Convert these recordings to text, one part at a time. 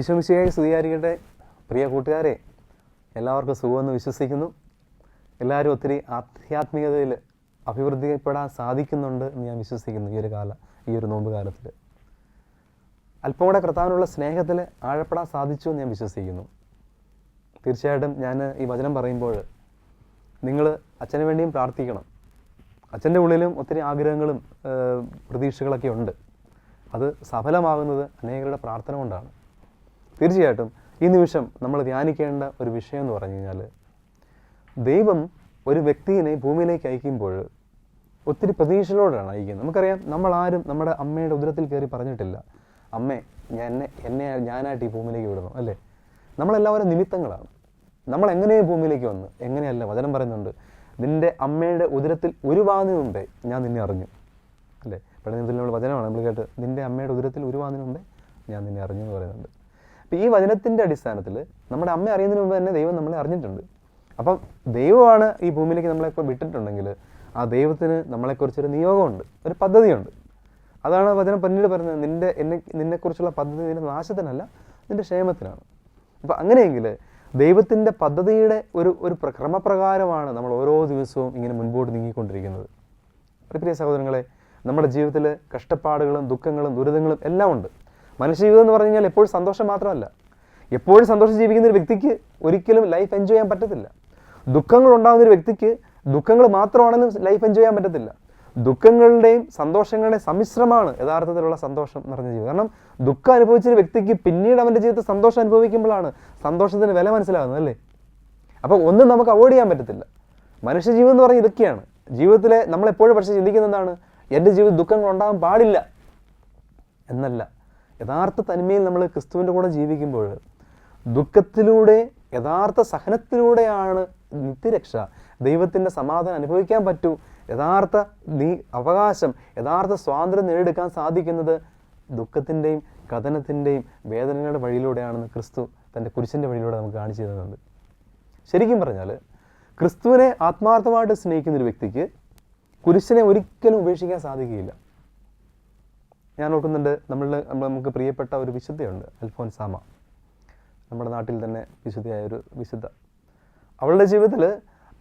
ഈശോ മിശിഹായെ സ്തുതിയായിരിക്കട്ടെ. പ്രിയ കൂട്ടുകാരെ, എല്ലാവർക്കും സുഖമെന്ന് വിശ്വസിക്കുന്നു. എല്ലാവരും ഒത്തിരി ആധ്യാത്മികതയിൽ അഭിവൃദ്ധിപ്പെടാൻ സാധിക്കുന്നുണ്ട് എന്ന് ഞാൻ വിശ്വസിക്കുന്നു. ഈ ഒരു നോമ്പ് കാലത്തിൽ അല്പം കൂടെ കർത്താവിനുള്ള സ്നേഹത്തിൽ ആഴപ്പെടാൻ സാധിച്ചു എന്ന് ഞാൻ വിശ്വസിക്കുന്നു. തീർച്ചയായിട്ടും ഞാൻ ഈ വചനം പറയുമ്പോൾ നിങ്ങൾ അച്ഛന് വേണ്ടിയും പ്രാർത്ഥിക്കണം. അച്ഛൻ്റെ ഉള്ളിലും ഒത്തിരി ആഗ്രഹങ്ങളും പ്രതീക്ഷകളൊക്കെ ഉണ്ട്. അത് സഫലമാകുന്നത് അനേകരുടെ പ്രാർത്ഥന കൊണ്ടാണ്. തീർച്ചയായിട്ടും ഈ നിമിഷം നമ്മൾ ധ്യാനിക്കേണ്ട ഒരു വിഷയം എന്ന് പറഞ്ഞു കഴിഞ്ഞാൽ, ദൈവം ഒരു വ്യക്തിയെ ഭൂമിയിലേക്ക് അയക്കുമ്പോൾ ഒത്തിരി പ്രതീക്ഷകളോടാണ് അയക്കുന്നത്. നമുക്കറിയാം, നമ്മളാരും നമ്മുടെ അമ്മയുടെ ഉദരത്തിൽ കയറി പറഞ്ഞിട്ടില്ല, അമ്മേ ഞാനായിട്ട് ഈ ഭൂമിയിലേക്ക് വിടണം, അല്ലേ? നമ്മളെല്ലാവരും നിമിത്തങ്ങളാണ്. നമ്മൾ എങ്ങനെയും ഭൂമിയിലേക്ക് വന്ന് എങ്ങനെയല്ല. വചനം പറയുന്നുണ്ട്, നിൻ്റെ അമ്മയുടെ ഉദരത്തിൽ ഉരുവാതിനു മുമ്പേ ഞാൻ നിന്നെ അറിഞ്ഞു, അല്ലേ? പഠനത്തിലുള്ള വചനമാണ് നമ്മൾ കേട്ട്, നിൻ്റെ അമ്മയുടെ ഉദരത്തിൽ ഉരുവാതിനു മുമ്പേ ഞാൻ നിന്നെ അറിഞ്ഞു എന്ന് പറയുന്നുണ്ട്. അപ്പം ഈ വചനത്തിൻ്റെ അടിസ്ഥാനത്തിൽ നമ്മുടെ അമ്മ അറിയുന്നതിന് മുമ്പ് തന്നെ ദൈവം നമ്മളെ അറിഞ്ഞിട്ടുണ്ട്. അപ്പം ദൈവമാണ് ഈ ഭൂമിയിലേക്ക് നമ്മളെപ്പോൾ വിട്ടിട്ടുണ്ടെങ്കിൽ ആ ദൈവത്തിന് നമ്മളെക്കുറിച്ചൊരു നിയോഗമുണ്ട്, ഒരു പദ്ധതിയുണ്ട്. അതാണ് വചനം പിന്നീട് പറയുന്നത്, നിന്നെക്കുറിച്ചുള്ള പദ്ധതി നിന്റെ നാശത്തിനല്ല, നിന്റെ ക്ഷേമത്തിനാണ്. അപ്പം അങ്ങനെയെങ്കിൽ ദൈവത്തിൻ്റെ പദ്ധതിയുടെ ഒരു ക്രമപ്രകാരമാണ് നമ്മൾ ഓരോ ദിവസവും ഇങ്ങനെ മുൻപോട്ട് നീങ്ങിക്കൊണ്ടിരിക്കുന്നത്. പ്രിയ സഹോദരങ്ങളെ, നമ്മുടെ ജീവിതത്തിൽ കഷ്ടപ്പാടുകളും ദുഃഖങ്ങളും ദുരിതങ്ങളും എല്ലാം ഉണ്ട്. മനുഷ്യജീവിതം എന്ന് പറഞ്ഞു കഴിഞ്ഞാൽ എപ്പോഴും സന്തോഷം മാത്രമല്ല. എപ്പോഴും സന്തോഷം ജീവിക്കുന്ന ഒരു വ്യക്തിക്ക് ഒരിക്കലും ലൈഫ് എൻജോയ് ചെയ്യാൻ പറ്റത്തില്ല. ദുഃഖങ്ങൾ ഉണ്ടാകുന്ന ഒരു വ്യക്തിക്ക് ദുഃഖങ്ങൾ മാത്രമാണെന്നും ലൈഫ് എൻജോയ് ചെയ്യാൻ പറ്റത്തില്ല. ദുഃഖങ്ങളുടെയും സന്തോഷങ്ങളുടെയും സമ്മിശ്രമാണ് യഥാർത്ഥത്തിലുള്ള സന്തോഷം നിറഞ്ഞ ജീവിതം. കാരണം ദുഃഖം അനുഭവിച്ചൊരു വ്യക്തിക്ക് പിന്നീട് അവൻ്റെ ജീവിതത്തിൽ സന്തോഷം അനുഭവിക്കുമ്പോഴാണ് സന്തോഷത്തിന് വില മനസ്സിലാകുന്നത്, അല്ലേ? അപ്പോൾ ഒന്നും നമുക്ക് അവോയ്ഡ് ചെയ്യാൻ പറ്റത്തില്ല. മനുഷ്യജീവിതം എന്ന് പറഞ്ഞാൽ ഇതൊക്കെയാണ്. ജീവിതത്തിലെ നമ്മളെപ്പോഴും പക്ഷേ ചിന്തിക്കുന്ന എന്താണ്, എൻ്റെ ജീവിതത്തിൽ ദുഃഖങ്ങൾ ഉണ്ടാകാൻ പാടില്ല എന്നല്ല. യഥാർത്ഥ തനിമയിൽ നമ്മൾ ക്രിസ്തുവിൻ്റെ കൂടെ ജീവിക്കുമ്പോൾ ദുഃഖത്തിലൂടെ, യഥാർത്ഥ സഹനത്തിലൂടെയാണ് നിത്യരക്ഷ, ദൈവത്തിൻ്റെ സമാധാനം അനുഭവിക്കാൻ പറ്റൂ. യഥാർത്ഥ അവകാശം, യഥാർത്ഥ സ്വാതന്ത്ര്യം നേടിയെടുക്കാൻ സാധിക്കുന്നത് ദുഃഖത്തിൻ്റെയും കഥനത്തിൻ്റെയും വേദനകളുടെ വഴിയിലൂടെയാണെന്ന് ക്രിസ്തു തൻ്റെ കുരിശിൻ്റെ വഴിയിലൂടെ നമുക്ക് കാണിച്ചു തരുന്നുണ്ട്. ശരിക്കും പറഞ്ഞാൽ ക്രിസ്തുവിനെ ആത്മാർത്ഥമായിട്ട് സ്നേഹിക്കുന്നൊരു വ്യക്തിക്ക് കുരിശിനെ ഒരിക്കലും ഉപേക്ഷിക്കാൻ സാധിക്കുകയില്ല. ഞാൻ ഓർക്കുന്നുണ്ട്, നമുക്ക് പ്രിയപ്പെട്ട ഒരു വിശുദ്ധയുണ്ട്, അൽഫോൻസാമ. നമ്മുടെ നാട്ടിൽ തന്നെ വിശുദ്ധയായ ഒരു വിശുദ്ധ. അവളുടെ ജീവിതത്തിൽ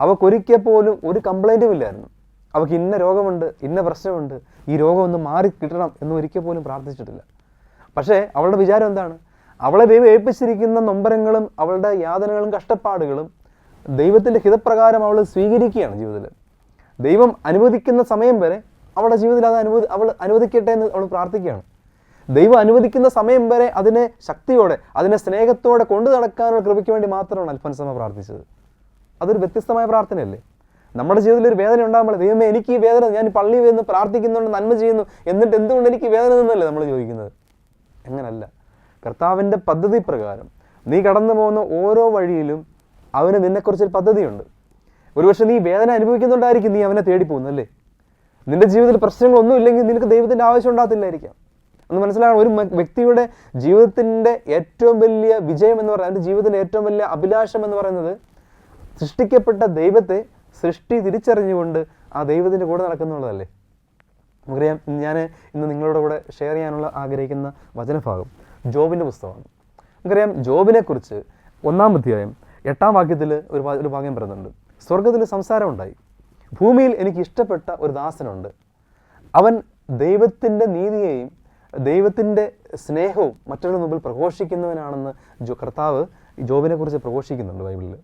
അവൾക്കൊരിക്കൽ പോലും ഒരു കംപ്ലൈൻറ്റും ഇല്ലായിരുന്നു. അവൾക്ക് ഇന്ന രോഗമുണ്ട്, ഇന്ന പ്രശ്നമുണ്ട്, ഈ രോഗം ഒന്ന് മാറി കിട്ടണം എന്ന് ഒരിക്കൽ പോലും പ്രാർത്ഥിച്ചിട്ടില്ല. പക്ഷേ അവളുടെ വിചാരം എന്താണ്? അവളെ ദൈവം ഏൽപ്പിച്ചിരിക്കുന്ന നൊമ്പരങ്ങളും അവളുടെ യാതനകളും കഷ്ടപ്പാടുകളും ദൈവത്തിൻ്റെ ഹിതപ്രകാരം അവൾ സ്വീകരിക്കുകയാണ് ജീവിതത്തിൽ. ദൈവം അനുവദിക്കുന്ന സമയം വരെ അവളുടെ ജീവിതത്തിൽ അത് അവൾ അനുവദിക്കട്ടെ എന്ന് അവൾ പ്രാർത്ഥിക്കുകയാണ്. ദൈവം അനുവദിക്കുന്ന സമയം വരെ അതിനെ ശക്തിയോടെ, അതിനെ സ്നേഹത്തോടെ കൊണ്ടു നടക്കാനുള്ള കൃപയ്ക്ക് വേണ്ടി മാത്രമാണ് അൽഫോൻസാമ പ്രാർത്ഥിച്ചത്. അതൊരു വ്യത്യസ്തമായ പ്രാർത്ഥനയല്ലേ? നമ്മുടെ ജീവിതത്തിൽ ഒരു വേദന ഉണ്ടാകുമ്പോൾ, ദൈവമേ എനിക്ക് ഈ വേദന, ഞാൻ പള്ളിയിൽ നിന്ന് പ്രാർത്ഥിക്കുന്നുണ്ട്, നന്മ ചെയ്യുന്നു, എന്നിട്ട് എന്തുകൊണ്ട് എനിക്ക് വേദന നിന്നല്ലേ നമ്മൾ ചോദിക്കുന്നത്? അങ്ങനല്ല. കർത്താവിൻ്റെ പദ്ധതി പ്രകാരം നീ കടന്നു പോകുന്ന ഓരോ വഴിയിലും അവന് നിന്നെക്കുറിച്ചൊരു പദ്ധതിയുണ്ട്. ഒരുപക്ഷെ നീ വേദന അനുഭവിക്കുന്നുണ്ടായിരിക്കും നീ അവനെ തേടി പോകുന്നല്ലേ. നിന്റെ ജീവിതത്തിൽ പ്രശ്നങ്ങളൊന്നും ഇല്ലെങ്കിൽ നിനക്ക് ദൈവത്തിൻ്റെ ആവശ്യം ഉണ്ടാകത്തില്ലായിരിക്കാം. എന്ന് മനസ്സിലാക്കണം. ഒരു വ്യക്തിയുടെ ജീവിതത്തിൻ്റെ ഏറ്റവും വലിയ വിജയം എന്ന് പറയുന്നത്, അതിൻ്റെ ജീവിതത്തിൻ്റെ ഏറ്റവും വലിയ അഭിലാഷം എന്ന് പറയുന്നത്, സൃഷ്ടിക്കപ്പെട്ട ദൈവത്തെ സൃഷ്ടി തിരിച്ചറിഞ്ഞുകൊണ്ട് ആ ദൈവത്തിൻ്റെ കൂടെ നടക്കുന്നുള്ളതല്ലേ. നമുക്കറിയാം, ഞാൻ ഇന്ന് നിങ്ങളുടെ കൂടെ ഷെയർ ചെയ്യാനുള്ള ആഗ്രഹിക്കുന്ന വചനഭാഗം ജോബിൻ്റെ പുസ്തകമാണ്. നമുക്കറിയാം, ജോബിനെക്കുറിച്ച് 1-ാം അധ്യായം 8-ാം വാക്യത്തിൽ ഒരു ഭാഗം പറയുന്നുണ്ട്. സ്വർഗത്തിൽ സംസാരമുണ്ടായി, ഭൂമിയിൽ എനിക്ക് ഇഷ്ടപ്പെട്ട ഒരു ദാസനുണ്ട്, അവൻ ദൈവത്തിൻ്റെ നീതിയെയും ദൈവത്തിൻ്റെ സ്നേഹവും മറ്റുള്ളവരുടെ മുമ്പിൽ പ്രഘോഷിക്കുന്നവനാണെന്ന് കർത്താവ് ജോബിനെ കുറിച്ച് പ്രഘോഷിക്കുന്നുണ്ട് ബൈബിളിൽ.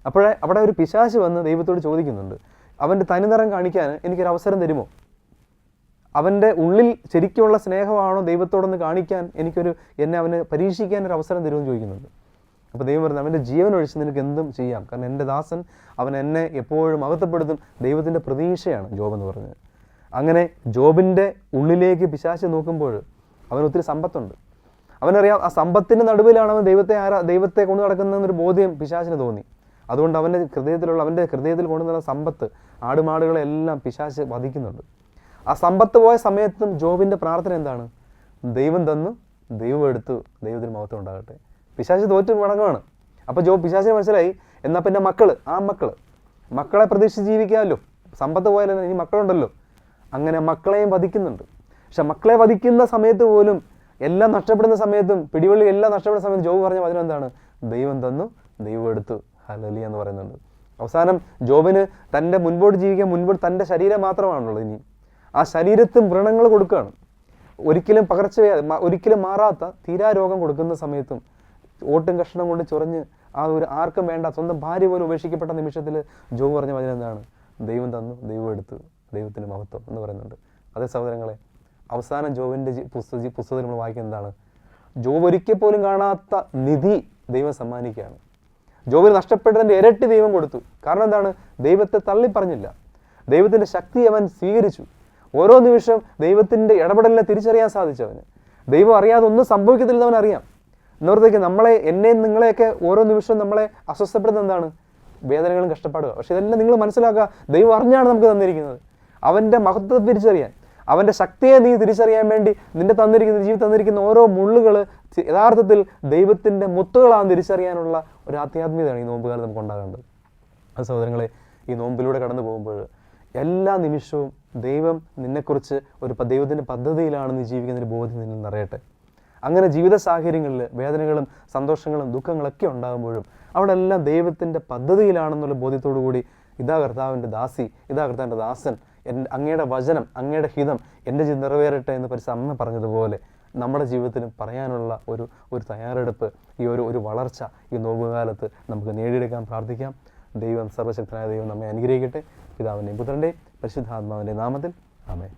അപ്പോഴേ അവിടെ ഒരു പിശാച് വന്ന് ദൈവത്തോട് ചോദിക്കുന്നുണ്ട്, അവൻ്റെ തനിനിറം കാണിക്കാൻ എനിക്കൊരു അവസരം തരുമോ? അവൻ്റെ ഉള്ളിൽ ശരിക്കുള്ള സ്നേഹമാണോ ദൈവത്തോടൊന്ന് കാണിക്കാൻ എന്നെ അവന് പരീക്ഷിക്കാൻ ഒരു അവസരം തരുമെന്ന് ചോദിക്കുന്നുണ്ട്. അപ്പോൾ ദൈവം പറയുന്നത്, അവൻ്റെ ജീവൻ ഒഴിച്ച് നിനക്ക് എന്തും ചെയ്യാം, കാരണം എൻ്റെ ദാസൻ അവൻ എന്നെ എപ്പോഴും മഹത്വപ്പെടുത്തും. ദൈവത്തിൻ്റെ പ്രതീക്ഷയാണ് ജോബ് എന്ന് പറഞ്ഞത്. അങ്ങനെ ജോബിൻ്റെ ഉള്ളിലേക്ക് പിശാച് നോക്കുമ്പോൾ അവന് ഒത്തിരി സമ്പത്തുണ്ട്. അവനറിയാം, ആ സമ്പത്തിൻ്റെ നടുവിലാണ് അവൻ ദൈവത്തെ കൊണ്ടു നടക്കുന്നതെന്നൊരു ബോധ്യം പിശാചിന് തോന്നി. അതുകൊണ്ട് അവൻ്റെ ഹൃദയത്തിൽ കൊണ്ടുവന്ന സമ്പത്ത്, ആടുമാടുകളെ എല്ലാം പിശാച് വധിക്കുന്നുണ്ട്. ആ സമ്പത്ത് പോയ സമയത്തും ജോബിൻ്റെ പ്രാർത്ഥന എന്താണ്? ദൈവം തന്നു, ദൈവം എടുത്തു, ദൈവത്തിന് മഹത്വം ഉണ്ടാകട്ടെ. പിശാച് തോറ്റ് മടങ്ങുകയാണ്. അപ്പോൾ പിശാചിന് മനസ്സിലായി, എന്നാൽ പിന്നെ മക്കളെ പ്രതീക്ഷിച്ച് ജീവിക്കാമല്ലോ, സമ്പത്ത് പോയാലും ഇനി മക്കളുണ്ടല്ലോ. അങ്ങനെ മക്കളെയും വധിക്കുന്നുണ്ട്. പക്ഷെ മക്കളെ വധിക്കുന്ന സമയത്ത് പോലും എല്ലാം നഷ്ടപ്പെടുന്ന സമയത്തും, പിടിവള്ളി എല്ലാം നഷ്ടപ്പെടുന്ന സമയത്ത് ജോബ് പറഞ്ഞ വചനം എന്താണ്? ദൈവം തന്നു, ദൈവം എടുത്തു, ഹല്ലേലൂയ എന്ന് പറയുന്നുണ്ട്. അവസാനം ജോബിന് തൻ്റെ മുൻപോട്ട് ജീവിക്കാൻ മുൻപോട്ട് തൻ്റെ ശരീരം മാത്രമാണുള്ളത്. ഇനി ആ ശരീരത്തും വ്രണങ്ങൾ കൊടുക്കുകയാണ്. ഒരിക്കലും ഒരിക്കലും മാറാത്ത തീരാ രോഗം കൊടുക്കുന്ന സമയത്തും ഓട്ടും കഷ്ണം കൊണ്ട് ചൊറിഞ്ഞ് ആ ഒരു ആർക്കും വേണ്ട സ്വന്തം ഭാര്യ പോലും ഉപേക്ഷിക്കപ്പെട്ട നിമിഷത്തിൽ ജോബ് പറഞ്ഞ വചനം എന്താണ്? ദൈവം തന്നു, ദൈവം എടുത്തു, ദൈവത്തിന് മഹത്വം എന്ന് പറയുന്നുണ്ട്. അതേ സഹോദരങ്ങളെ, അവസാനം ജോബിൻ്റെ പുസ്തകത്തിൽ നമ്മൾ വായിക്കുന്നത് എന്താണ്? ജോബ് ഒരിക്കൽ പോലും കാണാത്ത നിധി ദൈവം സമ്മാനിക്കുകയാണ്. ജോബിന് നഷ്ടപ്പെട്ടതിൻ്റെ ഇരട്ടി ദൈവം കൊടുത്തു. കാരണം എന്താണ്? ദൈവത്തെ തള്ളിപ്പറഞ്ഞില്ല, ദൈവത്തിൻ്റെ ശക്തി അവൻ സ്വീകരിച്ചു. ഓരോ നിമിഷം ദൈവത്തിൻ്റെ ഇടപെടലിനെ തിരിച്ചറിയാൻ സാധിച്ചവന്. ദൈവം അറിയാതെ ഒന്നും സംഭവിക്കത്തില്ലെന്ന് അവൻ അറിയാം. എന്നോർത്തേക്ക് എന്നെയും നിങ്ങളെയൊക്കെ ഓരോ നിമിഷവും നമ്മളെ അസ്വസ്ഥപ്പെടുന്നത് എന്താണ്? വേദനകളും കഷ്ടപ്പാടുക. പക്ഷെ ഇതെല്ലാം നിങ്ങൾ മനസ്സിലാക്കുക, ദൈവം അറിഞ്ഞാണ് നമുക്ക് തന്നിരിക്കുന്നത്. അവൻ്റെ മഹത്വത്തെ തിരിച്ചറിയാൻ, അവൻ്റെ ശക്തിയെ നീ തിരിച്ചറിയാൻ വേണ്ടി നിന്റെ ജീവിതം തന്നിരിക്കുന്ന ഓരോ മുള്ളുകൾ യഥാർത്ഥത്തിൽ ദൈവത്തിൻ്റെ മുത്തുകളാണ് തിരിച്ചറിയാനുള്ള ഒരു ആധ്യാത്മികതയാണ് ഈ നോമ്പുകാലം നമുക്ക് ഉണ്ടാകേണ്ടത്. അത് സഹോദരങ്ങളെ, ഈ നോമ്പിലൂടെ കടന്നു പോകുമ്പോൾ എല്ലാ നിമിഷവും ദൈവം നിന്നെക്കുറിച്ച് ദൈവത്തിൻ്റെ പദ്ധതിയിലാണ് നീ ജീവിക്കുന്നതിന് ബോധ്യം നിന്നിൽ നിറയട്ടെ. അങ്ങനെ ജീവിത സാഹചര്യങ്ങളിൽ വേദനകളും സന്തോഷങ്ങളും ദുഃഖങ്ങളൊക്കെ ഉണ്ടാകുമ്പോഴും അവിടെ എല്ലാം ദൈവത്തിൻ്റെ പദ്ധതിയിലാണെന്നുള്ള ബോധ്യത്തോടു കൂടി ഇതാ കർത്താവിൻ്റെ ദാസി, ഇതാ കർത്താവിൻ്റെ ദാസൻ, അങ്ങയുടെ വചനം, അങ്ങയുടെ ഹിതം എൻ്റെ ജീവിതം നിറവേറട്ടെ എന്ന് പരിശുദ്ധ അമ്മ പറഞ്ഞതുപോലെ നമ്മുടെ ജീവിതത്തിന് പറയാനുള്ള ഒരു തയ്യാറെടുപ്പ്, ഈ ഒരു വളർച്ച ഈ നോമ്പുകാലത്ത് നമുക്ക് നേടിയെടുക്കാൻ പ്രാർത്ഥിക്കാം. ദൈവം, സർവശക്തനായ ദൈവം നമ്മെ അനുഗ്രഹിക്കട്ടെ. പിതാവിൻ്റെയും പുത്രൻ്റെയും പരിശുദ്ധാത്മാവിൻ്റെ നാമത്തിൽ ആമേൻ.